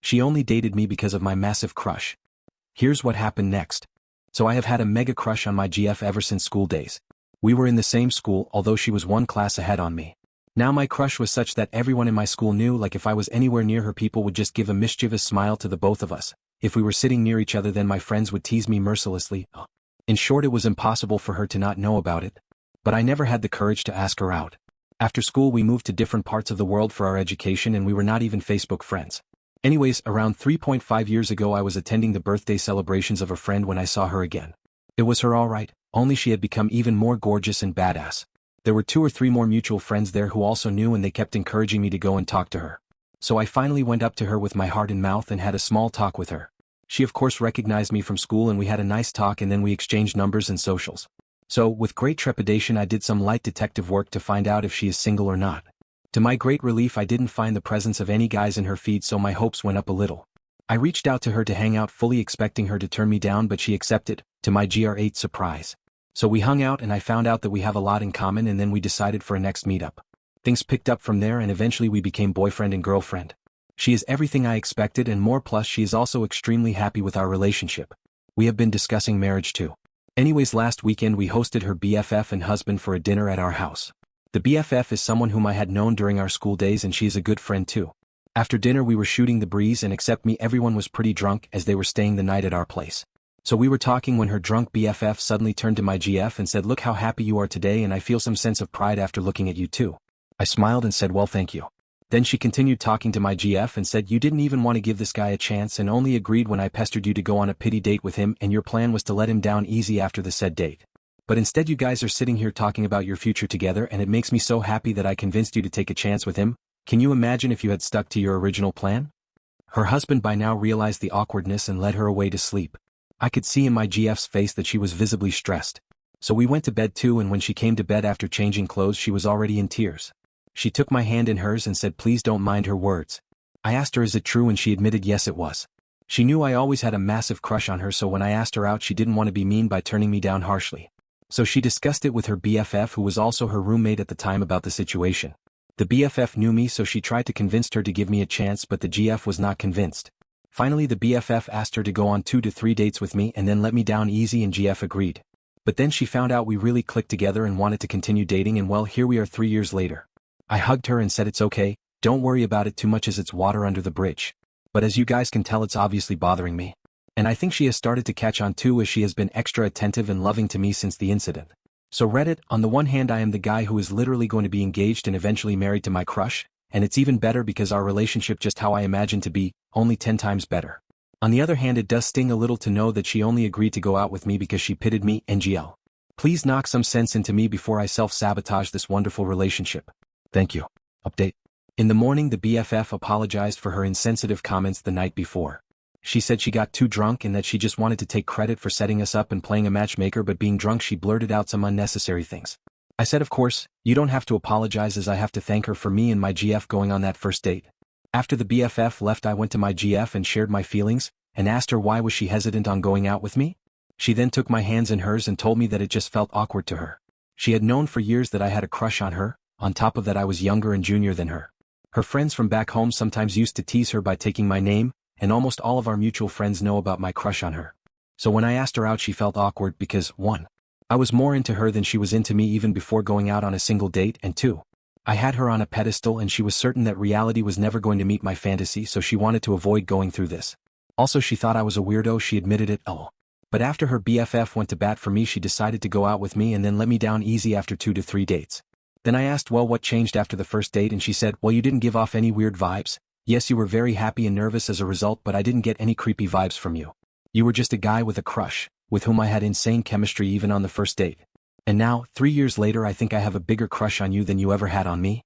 She only dated me because of my massive crush. Here's what happened next. So I have had a mega crush on my GF ever since school days. We were in the same school, although she was one class ahead on me. Now my crush was such that everyone in my school knew, like if I was anywhere near her, people would just give a mischievous smile to the both of us. If we were sitting near each other, then my friends would tease me mercilessly. In short, it was impossible for her to not know about it. But I never had the courage to ask her out. After school we moved to different parts of the world for our education, and we were not even Facebook friends. Anyways, around 3.5 years ago I was attending the birthday celebrations of a friend when I saw her again. It was her alright, only she had become even more gorgeous and badass. There were 2 or 3 more mutual friends there who also knew, and they kept encouraging me to go and talk to her. So I finally went up to her with my heart in mouth and had a small talk with her. She of course recognized me from school, and we had a nice talk, and then we exchanged numbers and socials. So, with great trepidation I did some light detective work to find out if she is single or not. To my great relief I didn't find the presence of any guys in her feed, so my hopes went up a little. I reached out to her to hang out, fully expecting her to turn me down, but she accepted, to my GR8 surprise. So we hung out and I found out that we have a lot in common, and then we decided for a next meetup. Things picked up from there and eventually we became boyfriend and girlfriend. She is everything I expected and more, plus she is also extremely happy with our relationship. We have been discussing marriage too. Anyways, last weekend we hosted her BFF and husband for a dinner at our house. The BFF is someone whom I had known during our school days, and she is a good friend too. After dinner we were shooting the breeze, and except me everyone was pretty drunk as they were staying the night at our place. So we were talking when her drunk BFF suddenly turned to my GF and said, "Look how happy you are today, and I feel some sense of pride after looking at you too." I smiled and said, "Well, thank you." Then she continued talking to my GF and said, "You didn't even want to give this guy a chance and only agreed when I pestered you to go on a pity date with him, and your plan was to let him down easy after the said date. But instead you guys are sitting here talking about your future together, and it makes me so happy that I convinced you to take a chance with him. Can you imagine if you had stuck to your original plan?" Her husband by now realized the awkwardness and led her away to sleep. I could see in my GF's face that she was visibly stressed. So we went to bed too, and when she came to bed after changing clothes she was already in tears. She took my hand in hers and said please don't mind her words. I asked her is it true, and she admitted yes it was. She knew I always had a massive crush on her, so when I asked her out she didn't want to be mean by turning me down harshly. So she discussed it with her BFF, who was also her roommate at the time, about the situation. The BFF knew me, so she tried to convince her to give me a chance, but the GF was not convinced. Finally the BFF asked her to go on 2 to 3 dates with me and then let me down easy, and GF agreed. But then she found out we really clicked together and wanted to continue dating, and well, here we are 3 years later. I hugged her and said it's okay, don't worry about it too much as it's water under the bridge. But as you guys can tell, it's obviously bothering me. And I think she has started to catch on too, as she has been extra attentive and loving to me since the incident. So Reddit, on the one hand I am the guy who is literally going to be engaged and eventually married to my crush, and it's even better because our relationship just how I imagined to be, only 10 times better. On the other hand, it does sting a little to know that she only agreed to go out with me because she pitied me, NGL. Please knock some sense into me before I self-sabotage this wonderful relationship. Thank you. Update. In the morning the BFF apologized for her insensitive comments the night before. She said she got too drunk and that she just wanted to take credit for setting us up and playing a matchmaker, but being drunk she blurted out some unnecessary things. I said of course, you don't have to apologize, as I have to thank her for me and my GF going on that first date. After the BFF left I went to my GF and shared my feelings, and asked her why was she hesitant on going out with me? She then took my hands in hers and told me that it just felt awkward to her. She had known for years that I had a crush on her, on top of that I was younger and junior than her. Her friends from back home sometimes used to tease her by taking my name, and almost all of our mutual friends know about my crush on her. So when I asked her out she felt awkward because 1. I was more into her than she was into me even before going out on a single date, and 2. I had her on a pedestal and she was certain that reality was never going to meet my fantasy, so she wanted to avoid going through this. Also she thought I was a weirdo, she admitted it. But after her BFF went to bat for me she decided to go out with me and then let me down easy after 2 to 3 dates. Then I asked well what changed after the first date, and she said well you didn't give off any weird vibes. Yes, you were very happy and nervous as a result, but I didn't get any creepy vibes from you. You were just a guy with a crush, with whom I had insane chemistry even on the first date. And now, 3 years later I think I have a bigger crush on you than you ever had on me.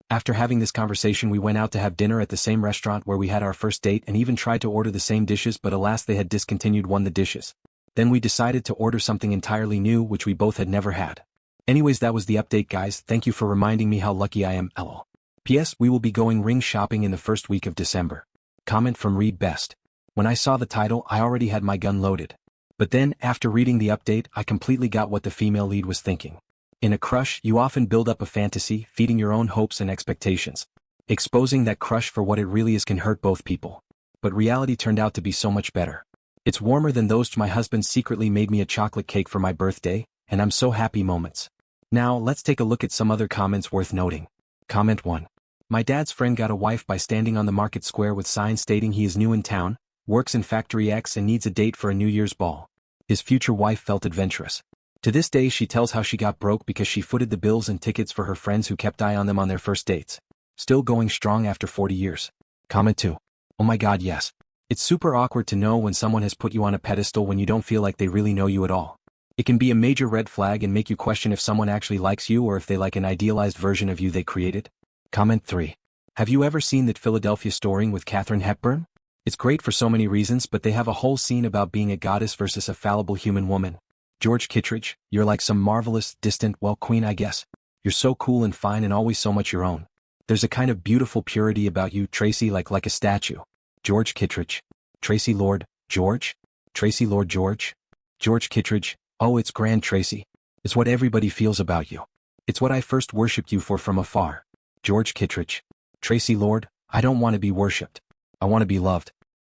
After having this conversation we went out to have dinner at the same restaurant where we had our first date and even tried to order the same dishes, but alas they had discontinued one of the dishes. Then we decided to order something entirely new which we both had never had. Anyways, that was the update guys, thank you for reminding me how lucky I am, lol. P.S. We will be going ring shopping in the first week of December. Comment from Read Best. When I saw the title I already had my gun loaded. But then, after reading the update I completely got what the female lead was thinking. In a crush you often build up a fantasy, feeding your own hopes and expectations. Exposing that crush for what it really is can hurt both people. but reality turned out to be so much better. It's warmer than those my husband secretly made me a chocolate cake for my birthday, and I'm so happy moments. Now, let's take a look at some other comments worth noting. Comment 1. My dad's friend got a wife by standing on the market square with signs stating he is new in town, works in Factory X and needs a date for a New Year's ball. His future wife felt adventurous. To this day she tells how she got broke because she footed the bills and tickets for her friends who kept eye on them on their first dates. Still going strong after 40 years. Comment 2. Oh my god, yes. It's super awkward to know when someone has put you on a pedestal when you don't feel like they really know you at all. It can be a major red flag and make you question if someone actually likes you or if they like an idealized version of you they created. Comment 3. Have you ever seen that Philadelphia Story with Katharine Hepburn? It's great for so many reasons, but they have a whole scene about being a goddess versus a fallible human woman. George Kittredge, you're like some marvelous, distant, well, queen I guess. You're so cool and fine and always so much your own. There's a kind of beautiful purity about you, Tracy, like a statue. George Kittredge. Tracy Lord, George? Tracy Lord George? George Kittredge, oh it's grand Tracy. It's what everybody feels about you. It's what I first worshipped you for from afar. George Kittredge. Tracy Lord, I don't want to be worshipped. I want to be loved.